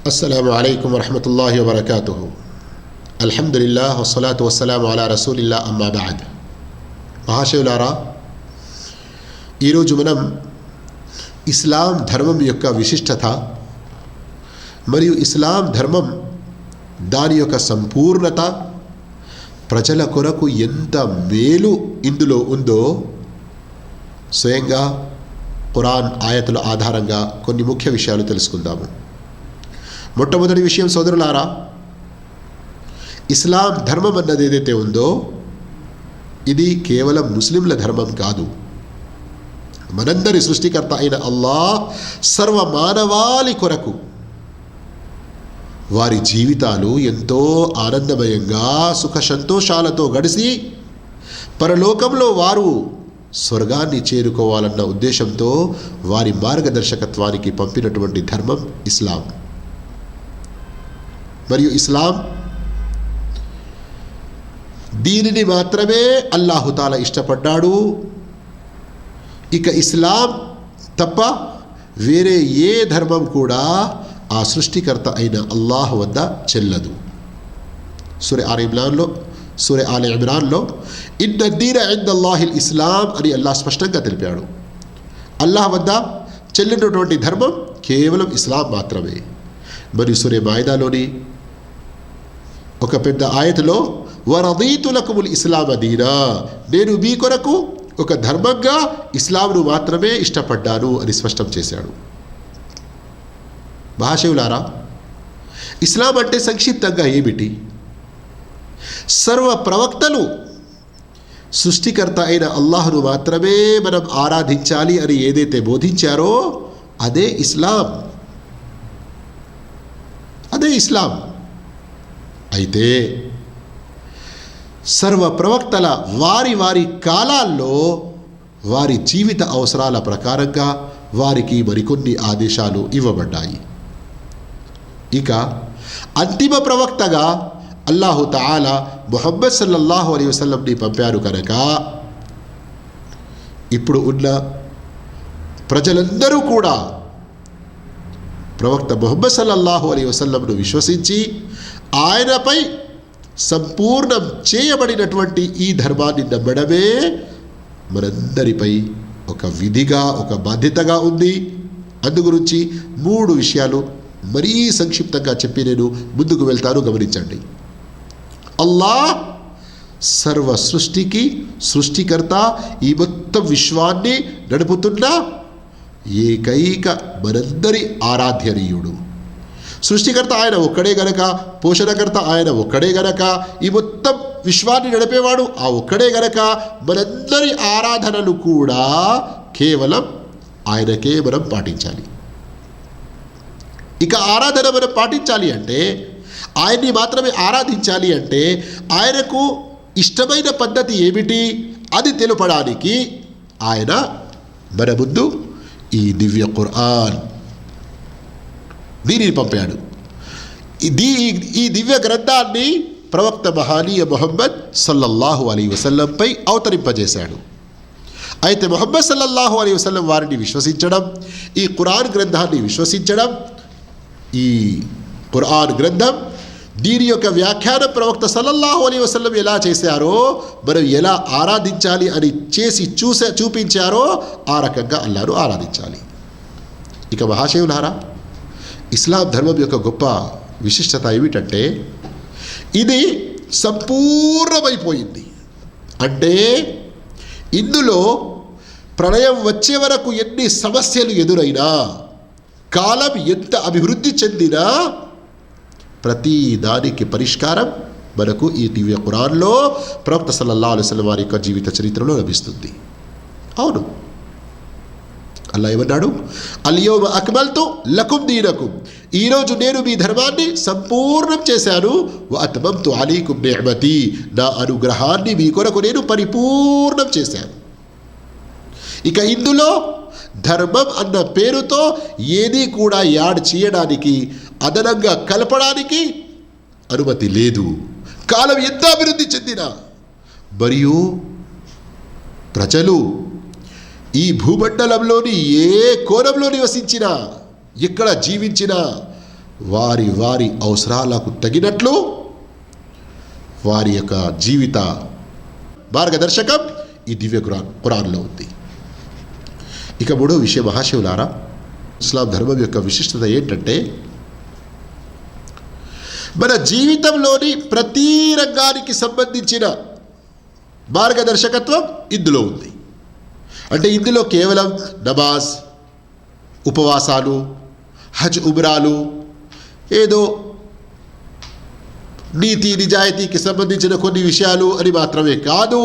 అస్సలాము అలైకుం వరహమతుల్లాహి వబరకాతుహు. అల్హమ్దులిల్లాహ్ వస్సలాతు వస్సలాము అలా రసూలిల్లాహ్ అమ్మా బఅద్. మహాశివులారా, ఈరోజు మనం ఇస్లాం ధర్మం యొక్క విశిష్టత మరియు ఇస్లాం ధర్మం దాని యొక్క సంపూర్ణత, ప్రజల కొరకు ఎంత మేలు ఇందులో ఉందో స్వయంగా ఖురాన్ ఆయతుల ఆధారంగా కొన్ని ముఖ్య విషయాలు తెలుసుకుందాము. మొట్టమొదటి విషయం సోదరులారా, ఇస్లాం ధర్మం అన్నది ఏదైతే ఉందో ఇది కేవలం ముస్లింల ధర్మం కాదు. మనందరి సృష్టికర్త అయిన అల్లాహ్ సర్వ మానవాళి కొరకు వారి జీవితాలు ఎంతో ఆనందమయంగా సుఖ సంతోషాలతో గడిచి పరలోకంలో వారు స్వర్గాన్ని చేరుకోవాలన్న ఉద్దేశంతో వారి మార్గదర్శకత్వానికి పంపినటువంటి ధర్మం ఇస్లాం. మరియు ఇస్లాం దీనిని మాత్రమే అల్లాహుతాలా ఇష్టపడ్డాడు. ఇక ఇస్లాం తప్ప వేరే ఏ ధర్మం కూడా ఆ సృష్టికర్త అయిన అల్లాహ్ వద్ద చెల్లదు. సూర ఆల్ ఇమ్రాన్లో ఇన్న దీన ఇందల్లాహిల్ ఇస్లాం అని అల్లాహ్ స్పష్టంగా తెలిపాడు. అల్లాహ్ వద్ద చెల్లినటువంటి ధర్మం కేవలం ఇస్లాం మాత్రమే. మరియు సూర మాయిదాలోని ఒక పెద్ద ఆయతలో వరదీతు లకుముల్ ఇస్లామ దీనా, నేను మీ కొరకు ఒక ధర్మంగా ఇస్లాంను మాత్రమే ఇష్టపడ్డాను అని స్పష్టం చేశాడు. మహాశివులారా, ఇస్లాం అంటే సంక్షిప్తంగా ఏమిటి? సర్వ ప్రవక్తలు సృష్టికర్త అయిన అల్లాహ్ను మాత్రమే మనం ఆరాధించాలి అని ఏదైతే బోధించారో అదే ఇస్లాం. అయితే సర్వ ప్రవక్తల వారి వారి కాలాల్లో వారి జీవిత అవసరాల ప్రకారంగా వారికి మరికొన్ని ఆదేశాలు ఇవ్వబడ్డాయి. ఇక అంతిమ ప్రవక్తగా అల్లాహు తఆలా ముహమ్మద్ సల్లల్లాహు అలైహి వసల్లంని పంపారు కనుక ఇప్పుడు ఉన్న ప్రజలందరూ కూడా ప్రవక్త ముహమ్మద్ సల్లల్లాహు అలైహి వసల్లంను విశ్వసించి ఆయనపై సంపూర్ణం చేయబడినటువంటి ఈ ధర్మాన్ని నమ్మడమే మనందరిపై ఒక విధిగా, ఒక బాధ్యతగా ఉంది. అందుగురించి 3 విషయాలు మరీ సంక్షిప్తంగా చెప్పి నేను ముందుకు వెళ్తాను, గమనించండి. అల్లాహ్ సర్వ సృష్టికి సృష్టికర్త, ఈ మొత్తం విశ్వాన్ని నడుపుతున్న ఏకైక మనందరి ఆరాధ్యనీయుడు. సృష్టికర్త ఆయన ఒక్కడే గనక, పోషణకర్త ఆయన ఒక్కడే గనక, ఈ మొత్తం విశ్వాన్ని నడిపేవాడు ఆ ఒక్కడే గనక మనందరి ఆరాధనలు కూడా కేవలం ఆయనకే మనం పాటించాలి. ఇక ఆరాధన మనం పాటించాలి అంటే, ఆయన్ని మాత్రమే ఆరాధించాలి అంటే ఆయనకు ఇష్టమైన పద్ధతి ఏమిటి అది తెలుపడానికి ఆయన మన ముందు ఈ దివ్య ఖురాన్ దీనిని పంపాడు. ఈ దివ్య గ్రంథాన్ని ప్రవక్త మహానీయ ముహమ్మద్ సల్లల్లాహు అలైహి వసల్లంపై అవతరింపజేశాడు. అయితే ముహమ్మద్ సల్లల్లాహు అలైహి వసల్లం వారిని విశ్వసించడం, ఈ ఖురాన్ గ్రంథాన్ని విశ్వసించడం, ఈ ఖురాన్ గ్రంథం దీని యొక్క వ్యాఖ్యానం ప్రవక్త సల్లల్లాహు అలైహి వసల్లం ఎలా చేశారో, మనం ఎలా ఆరాధించాలి అని చేసి చూపించారో ఆ రకంగా అల్లాహ్ను ఆరాధించాలి. ఇక మహాశివులారా, ఇస్లాం ధర్మం యొక్క గొప్ప విశిష్టత ఏమిటంటే ఇది సంపూర్ణమైపోయింది. అంటే ఇందులో ప్రళయం వచ్చే వరకు ఎన్ని సమస్యలు ఎదురైనా, కాలం ఎంత అభివృద్ధి చెందినా ప్రతి దానికి పరిష్కారం మనకు ఈ దివ్య ఖురాన్లో ప్రవక్త సల్లల్లాహు అలైహి వసల్లం వారి యొక్క జీవిత చరిత్రలో లభిస్తుంది. అవును, అల్లాహ్ ఏమన్నాడు? అల్యౌమ అక్మల్తు లకుం దీనకుం, ఈరోజు నేను మీ ధర్మాన్ని సంపూర్ణం చేశాను. వ అత్మమ్తు అలైకుం నిఅమతి, నా అనుగ్రహాన్ని మీ కొరకు నేను పరిపూర్ణం చేశాను. ఇక ఇందులో ధర్మం అన్న పేరుతో ఏది కూడా యాడ్ చేయడానికి, అదనంగా కలపడానికి అనుమతి లేదు. కాలం ఎంత అభివృద్ధి చెందినా మరియు ప్రజలు ఈ భూమండలంలోని ఏ కోణంలో నివసించినా, ఎక్కడ జీవించినా వారి వారి అవసరాలకు తగినట్లు వారి యొక్క జీవిత మార్గదర్శకం ఈ దివ్య ఖురాన్లో ఉంది. ఇక మూడో విషయం మహాశివులారా, ఇస్లాం ధర్మం యొక్క విశిష్టత ఏంటంటే మన జీవితంలోని ప్రతి రంగానికి సంబంధించిన మార్గదర్శకత్వం ఇందులో ఉంది. అంటే ఇందులో కేవలం నమాజ్, ఉపవాసాలు, హజ్ ఉమ్రాలు, ఏదో నీతి నిజాయితీకి సంబంధించిన కొన్ని విషయాలు అని మాత్రమే కాదు,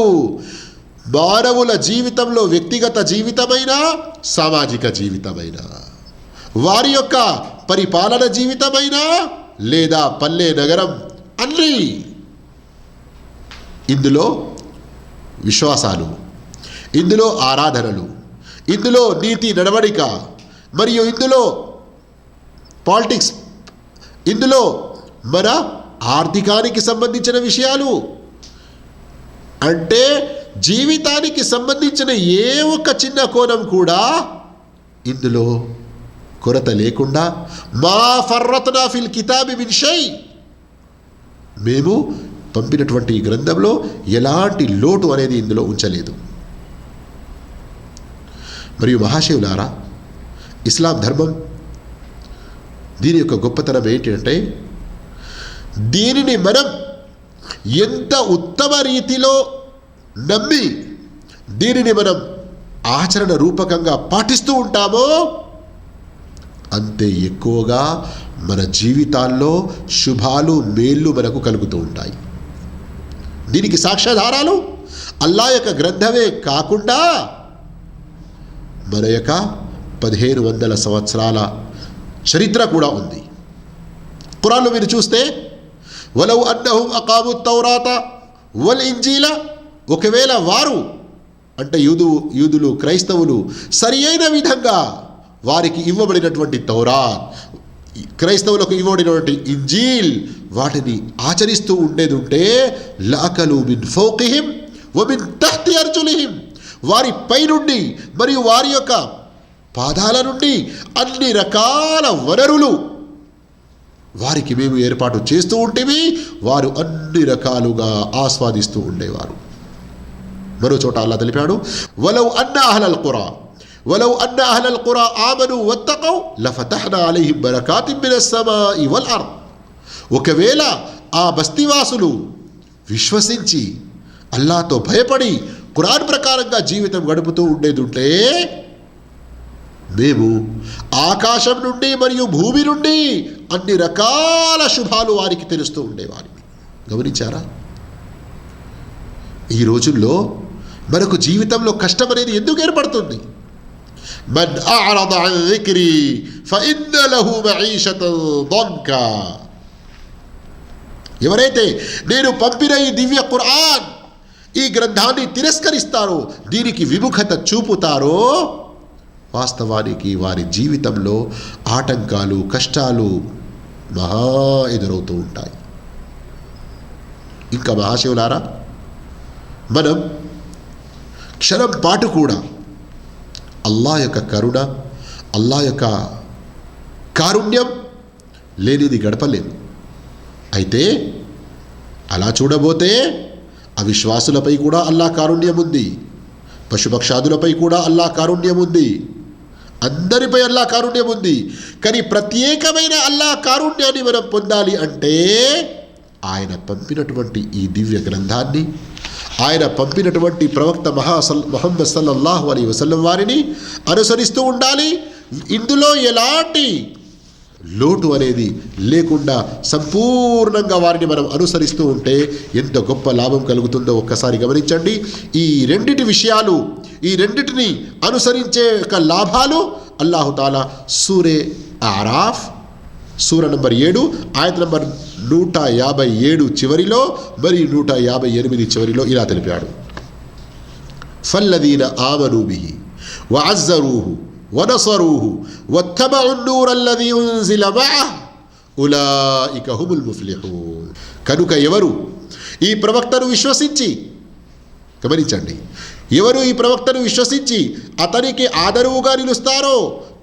మానవుల జీవితంలో వ్యక్తిగత జీవితమైన, సామాజిక జీవితమైన, వారి యొక్క పరిపాలన జీవితమైన లేదా పల్లె నగరం అన్నీ, ఇందులో విశ్వాసాలు, ఇందులో ఆరాధనలు, ఇందులో నీతి నడవడిక, మరియు ఇందులో పాలిటిక్స్, ఇందులో మన ఆర్థికానికి సంబంధించిన విషయాలు, అంటే జీవితానికి సంబంధించిన ఏ ఒక్క చిన్న కోణం కూడా ఇందులో కొరత లేకుండా మా ఫర్రత్నా ఫిల్ కితాబి మిన్ షై, మేము పంపినటువంటి ఈ గ్రంథంలో ఎలాంటి లోటు అనేది ఇందులో ఉంచలేదు. మరియు మహాశివులారా, ఇస్లాం ధర్మం దీని యొక్క గొప్పతనం ఏంటంటే దీనిని మనం ఎంత ఉత్తమ రీతిలో నమ్మి దీనిని మనం ఆచరణ రూపకంగా పాటిస్తూ ఉంటామో అంతే ఎక్కువగా మన జీవితాల్లో శుభాలు మేళ్ళు మనకు కలుగుతూ ఉంటాయి. దీనికి సాక్ష్యాధారాలు అల్లా యొక్క గ్రంథమే కాకుండా మన యొక్క 1500 సంవత్సరాల చరిత్ర కూడా ఉంది. ఖురాన్లో మీరు చూస్తే వలౌ అన్నహుం అకాము తౌరాత వల్ ఇంజీల, ఒకవేళ వారు అంటే యూదులు క్రైస్తవులు సరి అయిన విధంగా వారికి ఇవ్వబడినటువంటి తౌరాత్, క్రైస్తవులకు ఇవ్వబడినటువంటి ఇంజీల్ వాటిని ఆచరిస్తూ ఉండేదుంటే లఅకలు మిన్ ఫౌకిహిం వ మిన్ తహ్తి అర్జులిహిం, వారి పై నుండి మరియు వారి యొక్క పాదాల నుండి అన్ని రకాల వనరులు వారికి మేము ఏర్పాటు చేస్తూ ఉంటేవి, వారు అన్ని రకాలుగా ఆస్వాదిస్తూ ఉండేవారు. మరో చోట అల్లా తెలిపాడు వలౌ అన్న అహ్లల్ ఖురా ఆమను వత్తకౌ లఫతహ్నా అలైహిం బరకాతిన్ మినస్ సమాఇ వల్ అర్ద్, ఒకవేళ ఆ బస్తీవాసులు విశ్వసించి అల్లాతో భయపడి ఖురాన్ ప్రకారంగా జీవితం గడుపుతూ ఉండేదుంటే మేము ఆకాశం నుండి మరియు భూమి నుండి అన్ని రకాల శుభాలు వారికి తెలుస్తూ ఉండేవారిని. గమనించారా? ఈ రోజుల్లో మనకు జీవితంలో కష్టం అనేది ఎందుకు ఏర్పడుతుంది? మన్ అఅరద అన్ జిక్రీ ఫఇన్న లహు మঈషతన్ దంకా, ఎవరైతే నేను పంపిన ఈ దివ్య ఖురాన్ ఈ గ్రంథాన్ని తిరస్కరిస్తారో, దీనికి విముఖత చూపుతారో, వాస్తవానికి వారి జీవితంలో ఆటంకాలు, కష్టాలు మహా ఎదురవుతూ ఉంటాయి. ఇంకా మహాశివులారా, మనం క్షణం పాటు కూడా అల్లా యొక్క కరుణ, అల్లా యొక్క కారుణ్యం లేనిది గడపలేము. అయితే అలా చూడబోతే అవిశ్వాసులపై కూడా అల్లా కారుణ్యం ఉంది, పశుపక్షాదులపై కూడా అల్లా కారుణ్యం ఉంది, అందరిపై అల్లా కారుణ్యం ఉంది. కానీ ప్రత్యేకమైన అల్లా కారుణ్యాన్ని మనం పొందాలి అంటే ఆయన పంపినటువంటి ఈ దివ్య గ్రంథాన్ని, ఆయన పంపినటువంటి ప్రవక్త ముహమ్మద్ సల్లల్లాహు అలైహి వసల్లం వారిని అనుసరిస్తూ ఉండాలి. ఇందులో ఎలాంటి లోటు అనేది లేకుండా సంపూర్ణంగా వారిని మనం అనుసరిస్తూ ఉంటే ఎంత గొప్ప లాభం కలుగుతుందో ఒక్కసారి గమనించండి. ఈ రెండిటిని అనుసరించే యొక్క లాభాలు అల్లాహు తాలా సూరే ఆరాఫ్ సూర నంబర్ 7 ఆయత నంబర్ 157 చివరిలో మరియు 158 చివరిలో ఇలా తెలిపాడు. ఫల్లదీన ఆమనూ బిహి వఅజ్జరూహు వనసరూహు వత్తబఉ النور الذي انزل معه ఉలైక హుముల్ ముఫ్లిహూన్. కనుక ఎవరు ఈ ప్రవక్తను విశ్వసించి, గమనించండి, ఎవరు ఈ ప్రవక్తను విశ్వసించి అతనికి ఆదరువుగా నిలుస్తారో,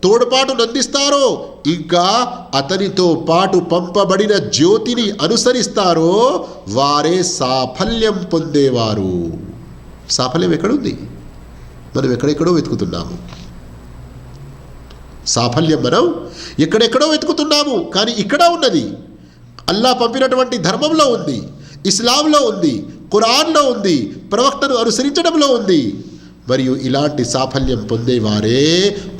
తోడ్పాటును అందిస్తారో, ఇంకా అతనితో పాటు పంపబడిన జ్యోతిని అనుసరిస్తారో వారే సాఫల్యం పొందేవారు. సాఫల్యం ఎక్కడుంది? మనం ఎక్కడెక్కడో వెతుకుతున్నాము. సాఫల్యం మనం ఎక్కడెక్కడో వెతుకుతున్నాము, కానీ ఇక్కడ ఉన్నది. అల్లా పంపినటువంటి ధర్మంలో ఉంది, ఇస్లాంలో ఉంది, ఖురాన్లో ఉంది, ప్రవక్తను అనుసరించడంలో ఉంది. మరియు ఇలాంటి సాఫల్యం పొందేవారే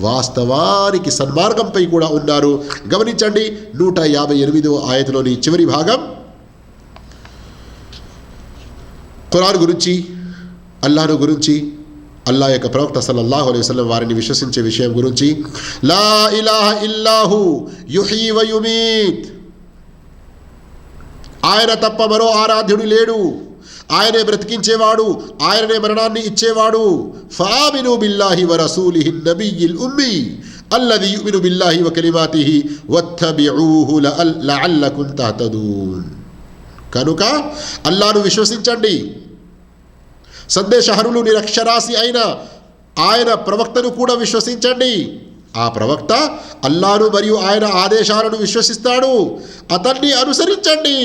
వాస్తవానికి సన్మార్గంపై కూడా ఉన్నారు. గమనించండి, 158వ ఆయతలోని చివరి భాగం ఖురాన్ గురించి, అల్లాహ్ను గురించి, అల్లా యొక్క ప్రవక్త సల్లల్లాహు అలైహి వసల్లం వారిని విశ్వసించే విషయం గురించి. లా ఇలాహ ఇల్లాహు యుహీ వ యుమీత్, ఆయన తప్ప మరో ఆరాధ్యుడు లేడు, ఆయనే బ్రతికించేవాడు, ఆయననే మరణాన్ని ఇచ్చేవాడు. ఫామిను బిల్లాహి వ రసూలిహి నబియ్యిల్ ఉమ్మీ అల్లదీ యుమిను బిల్లాహి వ కలిమాతిహి వత్తబిఊహు లఅల్లకుం తహ్తదూన్. కనుక అల్లాహ్ను విశ్వసించండి, సందేశహరులు నిరక్షరాసి అయిన ఆయన ప్రవక్తను కూడా విశ్వసించండి. ఆ ప్రవక్త అల్లాహ్ను మరియు ఆయన ఆదేశాలను విశ్వసిస్తాడు, అతన్ని అనుసరించండి,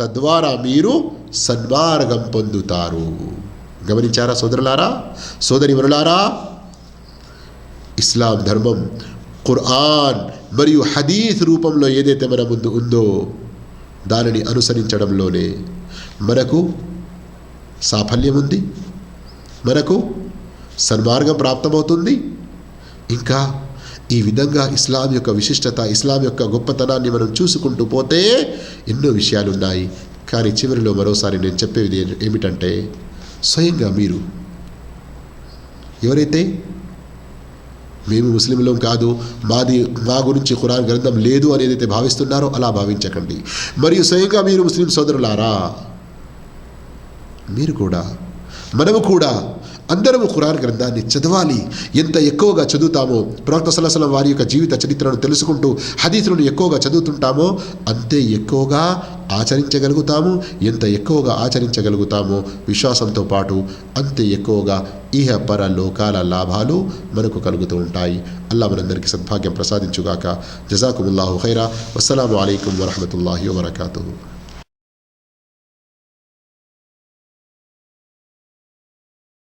తద్వారా మీరు సన్మార్గం పొందుతారు. గమనించారా సోదరులారా, సోదరివరులారా? ఇస్లాం ధర్మం ఖురాన్ మరియు హదీస్ రూపంలో ఏదైతే మన ముందు ఉందో దానిని అనుసరించడంలోనే మనకు సాఫల్యం ఉంది, మనకు సన్మార్గం ప్రాప్తమవుతుంది. ఇంకా ఈ విధంగా ఇస్లాం యొక్క విశిష్టత, ఇస్లాం యొక్క గొప్పతనాన్ని మనం చూసుకుంటూ పోతే ఎన్నో విషయాలు ఉన్నాయి. కానీ చివరిలో మరోసారి నేను చెప్పేది ఏమిటంటే, స్వయంగా మీరు ఎవరైతే మేము ముస్లింలం కాదు, మా గురించి ఖురాన్ గ్రంథం లేదు అని ఏదైతే భావిస్తున్నారో అలా భావించకండి. మరియు స్వయంగా మీరు ముస్లిం సోదరులారా, మీరు కూడా, మనము కూడా అందరము ఖురాన్ గ్రంథాన్ని చదవాలి. ఎంత ఎక్కువగా చదువుతామో, ప్రవక్త సల్లల్లాహు అలైహి వసల్లం వారి యొక్క జీవిత చరిత్రను తెలుసుకుంటూ హదీసులను ఎక్కువగా చదువుతుంటామో అంతే ఎక్కువగా ఆచరించగలుగుతాము. ఎంత ఎక్కువగా ఆచరించగలుగుతామో విశ్వాసంతో పాటు అంతే ఎక్కువగా ఇహ పర లోకాల లాభాలు మనకు కలుగుతూ ఉంటాయి. అల్లాహ్ మనందరికీ సద్భాగ్యం ప్రసాదించుగాక. జజాకుముల్లాహు ఖైరా. వస్సలాము అలైకుం వరహ్మతుల్లాహి వబరకాతుహు.